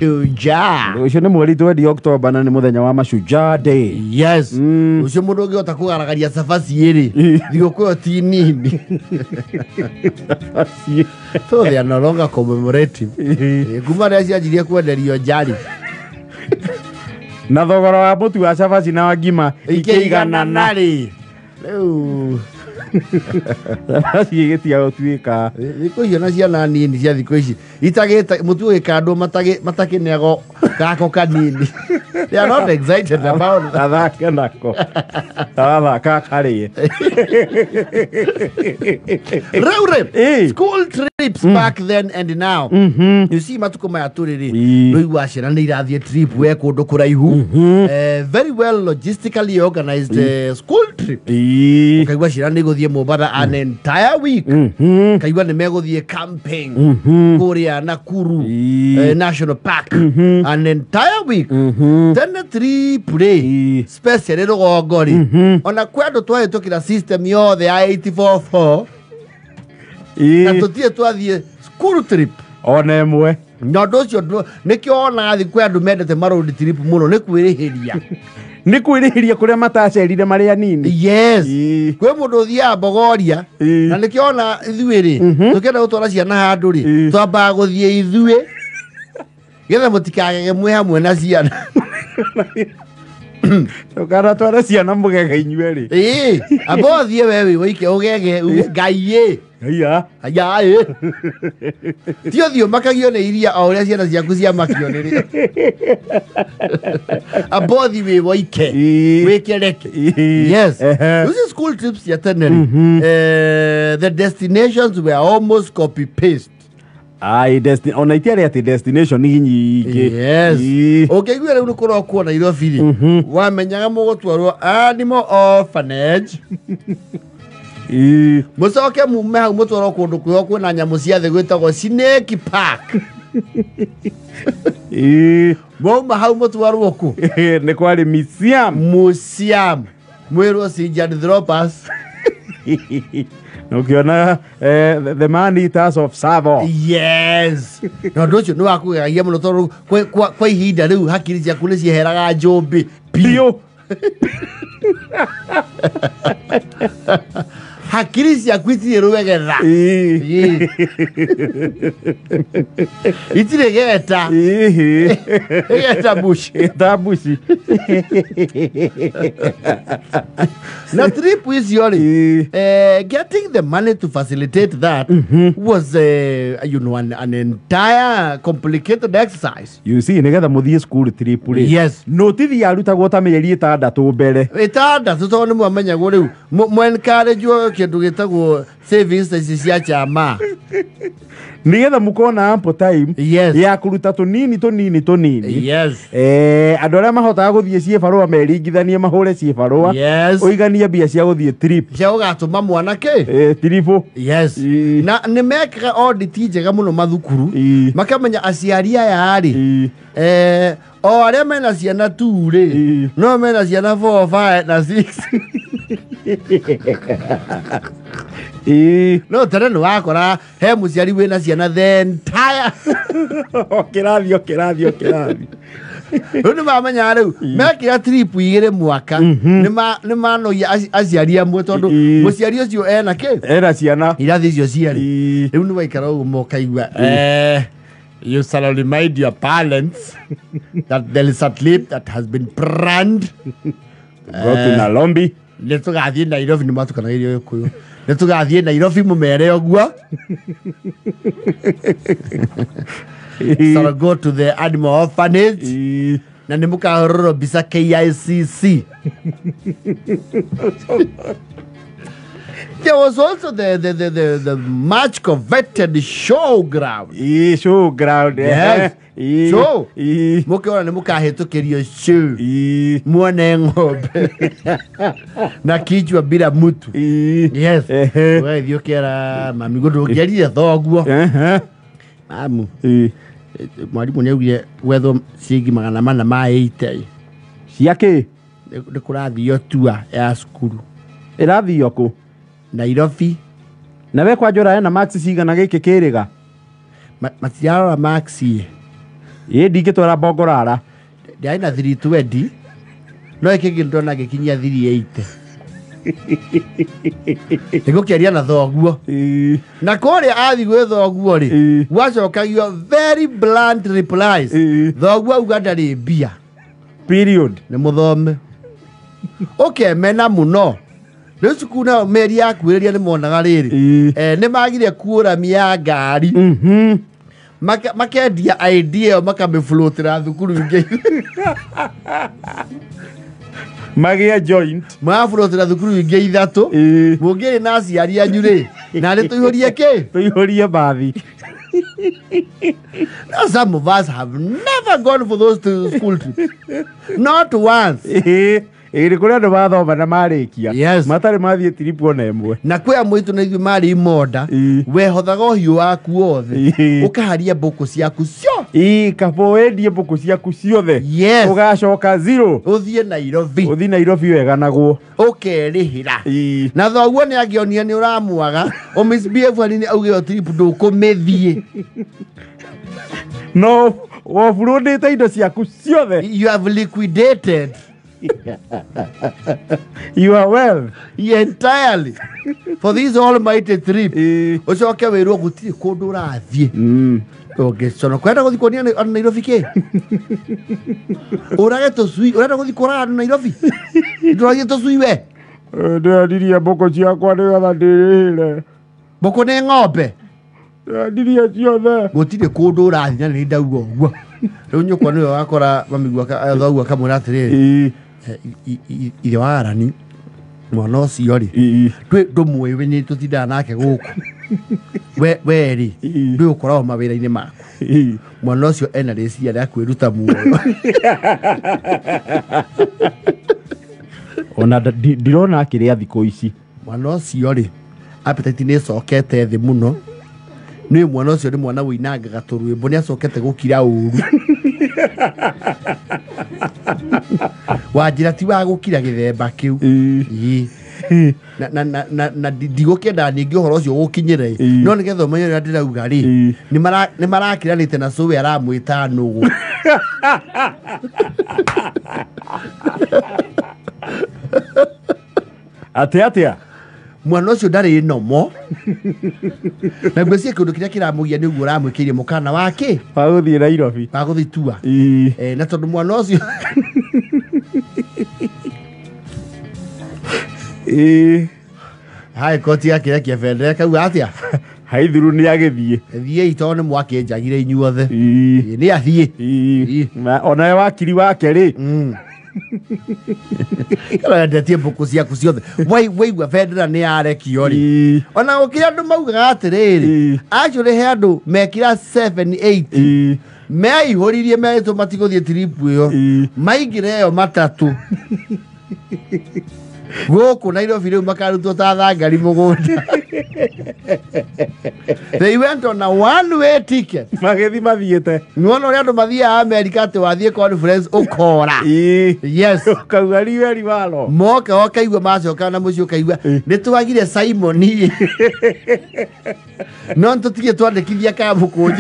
Shujaa. Ucio ni mweri 20 October na ni muthenya wa mashujaa day. Yes. Ucio mundu ungiota kugaragaria sabaci iri. Thigũkũ ti nini. So they are no longer commemorative. Kuma rĩa cianjirie kwenderio njari. Na thogora wa mutu wa sabaci na wa ngima ikĩigana narĩ. Rĩu sabaci gĩtia gũtuĩka. Thikũ icio na ciana nini cia thikũ ici itagĩte mũtu ũgĩkandwo matakĩnego gako kanini. They are not excited about it. Athake nako. Athaka karĩe. Rĩu school trips back then and now. You see matuko maya tũrĩrĩ. Rĩu wacera nĩ irathiĩ trip we kũndũ kũraihu. Very well logistically organized school trip. Kaigua ciana nĩ gũthiĩ Mombasa an entire week. Kaigua nĩ megũthiĩ camping. Kũrĩa Nakuru National Park an entire week. Tena trip rĩ special rũgongo rĩ. Ona kwendwo twahĩtũkĩra system yothe ya 844. Na tũtirĩ twathiĩ school trip ona ĩmwe. Na ũndũ ũcio nĩkĩo ona athi kwĩ andũ mendete road trip mũno nĩ kwĩrĩhĩria. Nĩ kwĩrĩhĩria kũrĩa matacerire marĩ anini. Yes. Kwĩ mũndũ ũthiaga Bogoria na nĩkĩo ona ithuĩ rĩ tũkĩenda gũtwara ciana handũ rĩ twambaga gũthiĩ ithuĩ getha mũtikagege mwĩ hamwe na ciana. Tukara twara ciana mũgege inyuĩ rĩ. Amba ũthiĩ we wĩ wĩike ũgege Ngai Aya. Aya ti ũthiũ makagio nĩ iria o ũrĩa ciana ciaku ciamakio nĩ rĩ. Amba ũthiĩ wĩ wĩike wĩke reke. Yes. Those school trips ya tene the destinations were almost copy paste. Ona itiarĩ ati destination nyingĩ. Yes. Ũkĩigua rĩu nĩ kũrokwo Nairobi rĩ wamenyaga mũgũtwarwo animal orphanage. Mũcoke mume hau mũtwarwo kũndũ kwĩho kwĩna nyamũ cia thĩ gwĩtagwo Snake Park. Mauma hau mũtwarwo kũ? Nĩ kwarĩ museum. Mwĩrwo Sinjandithropus. Ukiona the man eaters of Savo. Yes. Na ũndũ ũcio nĩ wakũgegagia mũno tondũ kwa ihinda rĩu hakiri ciaku nĩ cieheraga njũmbĩ biũ. Hakiri ciaku itirĩ rũegetha. Itirĩ geta. Geta bush. Geta bush. Na trip icio rĩ getting the money to facilitate that was you know an entire complicated exercise. You see nĩgetha mũthiĩ school trip rĩ. Yes. Notithi yarutagwo ta mĩeri 6 mbere. 6 tondũ nĩ mwamenyagwo rĩu encourage kĩndũ gĩtagwo savings cia chama. Nĩgetha mũkona ample time ya kũruta tũnini. Yes. Andũ arĩa mahotaga gũthiĩ ciĩbarũa meringithanie mahũre ciĩbarũa. Yes. Ũiganie mbia cia gũthiĩ trip. Cia gũgatũma mwanake. Trip. Yes. Na nĩ mekaga audit njega mũno mathukuru. Makamenya aciari aya rĩ o arĩa mena ciana 2 rĩ no mena ciana 4, 5 na 6. No tene nĩ wakora he mũciari wĩna ciana the entire kĩrathi. Rĩu nĩ mamenya rĩu mekĩra trip 2 mwaka nĩ manogia aciari amwe tondũ mũciari ũcio ena kĩ? Ena ciana irathi icio ciarĩ. Rĩu nĩ waikara ũguo mokaigua you shall remind your parents that there is a trip that has been planned. Go to Nairobi. Nĩ tũgathiĩ Nairobi nĩ matukanagĩrio Gĩkũyũ. Nĩ tũgathiĩ Nairobi mũmere ũguo. So go to the animal orphanage. Na nĩ mũkahũrĩrwo mbica KICC. There was also the much coveted showground. Showground. Yes. Show. Mũkĩona nĩ mũkahĩtũkĩrio show. Muone ng'ombe. Na kichwa bila mutu. Yes. Wewe thio kera mami gũtũngĩarire thoguo. Mamu. Mwarimũ nĩ augire wetho ciringi 480. Ciakĩ? Nĩ kũrathio tour ya cukuru. Ĩrathio kũ? Nairobi. Na we kwa njora ena max cigana gĩkĩ kĩrĩga? Matirarora max ye. ndingĩtwara Mbongorara ndiarĩ na 320 no ĩkĩngĩ ndona gĩkinyia 380 nĩgũkĩaria na thoguo na kũrĩa athi gwĩ thoguo rĩ gwacokagio very blunt replies thoguo auga ndarĩ mbia period nĩ mũthome ũkemena mũno rĩu cukuru nao meri ya kuĩrĩria nĩ monaga rĩrĩ nĩ magire kuũramia ya ngari makendia idea ĩyo makamĩflotĩra thukuru ingĩ magĩa joint magaflotĩra thukuru ingĩ ithatũ mũngĩrĩ na aciari anyu rĩ na nĩ tũihũrie kĩ tũihũrie bathi. Now some of us have never gone for those two school trips. Not once. Ĩrĩ kũrĩa andũ mathoma na marĩkia matarĩ mathiĩ trip ona ĩmwe na kwĩ amwe itũ na ithuĩ marĩ imoda wehothaga ũhiũ waku wothe ũkaharia mbũkũ ciaku cio kabo wendie mbũkũ ciaku ciothe ũgacoka zero ũthiĩ Nairobi weganagwo ũkerĩhĩra na thoguo nĩ angĩonire nĩ ũramuaga misbehave hanini auge yo trip ndũkũmĩthiĩ no wofurundĩte indo ciaku ciothe you have liquidated your wealth entirely for this almighty trip ucoke wĩrwo gũtirĩ kũndũ ũrathiĩ ũngĩcona kwenda gũthiĩ kuonia andũ Nairobi kĩ ũrage tũcui ũrenda gũthiĩ kũraga andũ Nairobi ndũrathiĩ tũcui we ndĩrendirie mbũkũ ciakwa nĩgetha ndĩrĩhĩre mbũkũ nĩ ng'ombe ndĩrendirie ciothe gũtirĩ kũndũ ũrathiĩ na nĩ ndauga ũguo rĩu nyũkwa nĩwe wakora mamigua thoguo akamwĩra atĩrĩrĩ ithe wa Arani mwana ũcio rĩ ndũmũĩ we nĩ tũtindaga nake gũkũ we rĩ ndũĩ ũkoragwo mawĩra-inĩ maku mwana ũcio ena rĩciria rĩa kwĩruta muoyo ona ndirona akĩrĩa thikũ ici mwana ũcio rĩ appetite nĩ ĩcokete thĩ mũno nĩ mwana ũcio nĩ mwana wĩinangaga tũrwĩmbo nĩ acokete gũkira ũru wanjĩra ti wa gũkira gĩthemba kĩu na ndigũkĩenda ningĩ ũhoro ũcio gũkinyĩre no nĩgetha ũmenye ũrĩa ndĩrauga rĩ nĩ marakĩranĩte na cũwe aramwĩta nũgũ atĩa mwana ũcio ndarĩ nomo na ngwĩciria kĩndũ kĩrĩa kĩramũgia nĩguo ũramwĩkĩire mũkana wake wa gũthiĩ Nairobi wa gũthiĩ tua na tondũ mwana ũcio hai koti ya kĩrĩa kĩbendera kauga atĩa haithuru nĩ agĩthiĩ thiĩ tondũ nĩ mwakĩnjagire inyuothe nĩ athiĩ onawe wakiri wake rĩ wendetie mbũkũ ciaku ciothe waigua bendera nĩ yarekio rĩ ona gũkĩrĩ andũ maugaga atĩrĩrĩ actually he andũ mekira 7-8 meihũririe merĩtwo matigũthiĩ trip ĩyo maingĩre ĩyo matatũ gũkũ Nairobi rĩu makarutwo ta thangari mũgũnda they went on a one-way ticket magĩthi mathiĩte nĩwona ũrĩa andũ mathiaga America atĩ wathiĩ conference ũkora yes ũkauga riweri walo moka ũkaigua macoka na mũciĩ ũkaigua nĩ twagire Simon no tũtige twandĩkithia kambũkũ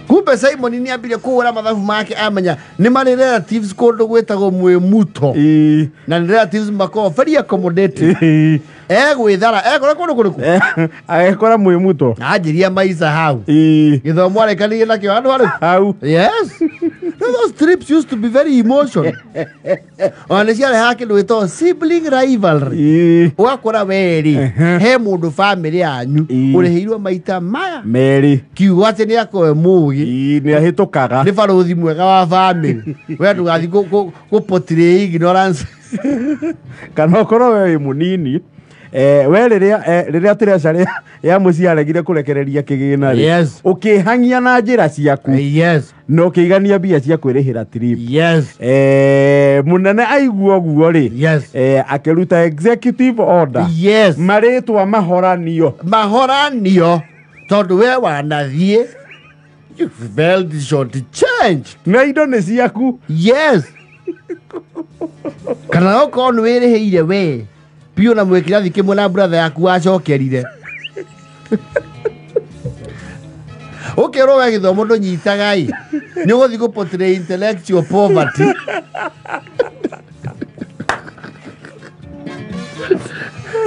kumbe Simon nĩ ambire kũhũra mathabu make amenya nĩ marĩ relatives kũndũ gwĩtagwo Mwĩmuto na nĩ relatives makoragwo very accommodating gwĩthara ekora kũndũ kũrĩkũ agekora Mwĩmuto anjĩria maica hau gĩthomo arekanĩrie nakĩo handũ hau yes those trips used to be very emotional ona nĩ ciarehaga kĩndũ gĩtagwo sibling rivalry ũgakora werĩ he mũndũ family yanyu ũrĩhĩirwo maita maya merĩ kiugo atĩ nĩ akoe mũgĩ nĩ ahĩtũkaga nĩ barũthi mwega wa family we ndũgathiĩ gũportray ignorance kana ũkorwo we wĩ mũnini we rĩrĩa Teresa ya mũciĩ aregire kũrekereria kĩgĩna rĩ ũkĩhangia na njĩra ciaku na ũkĩigania mbia cia kwĩrĩhĩra trip mũnene aigua ũguo rĩ akĩruta executive order marĩtwa mahoranio tondũ we wanathiĩ you felt short change na indo nĩ ciaku kana okorwo nĩ wĩrĩhĩire we biũ na mwĩkĩrathi kĩmwe na brother yaku wacokerire Ukerwo we githomo ndunyitaga I ni uguthi go portray intellectual poverty.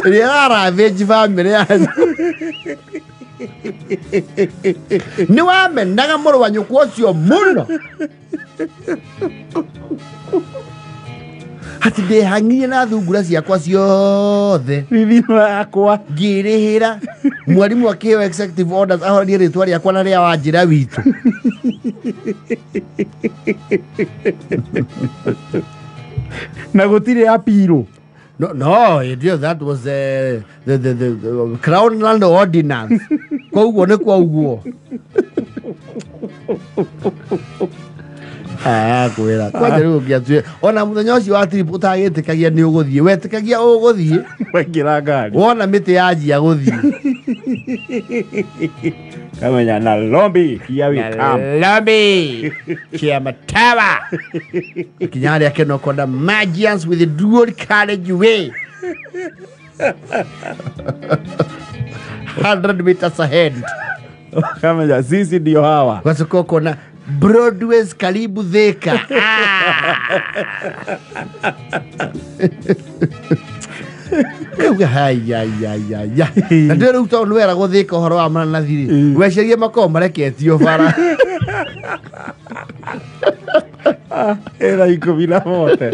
Riara veji family ni wamenaga mũrũ wa nyũkwa ũcio mũno ati ndĩhang'ire na thungura ciakwa ciothe Bibi wakwa ngĩrĩhĩra mwarimũ akĩheo executive orders ahorie rĩtwa rĩakwa na rĩa Wanjĩra witũ. na gũtirĩ apiro. No, that was the Crown Land Ordinance. Koguo nĩ koguo. Kwĩra kwanja rĩu ũngĩatue ona mũthenya ũcio wa trip ũtagĩtĩkagia nĩ ũgũthiĩ wetĩkagia ũgũthiĩ waingĩra ngari wona mĩtĩ yanjia gũthiĩ kamenya na lobby here we come lobby Kiama Tower kinya harĩa kĩnoko magians with the dual carriageway 100 meters ahead. Kamenya sisi ndio hawa kwa sababu kuna Broadway's karibu Thika. Na ndio rĩu tondũ wera gũthĩka ũhoro wa mananathi wecerie makoo mareketio bara era ikũmi na mote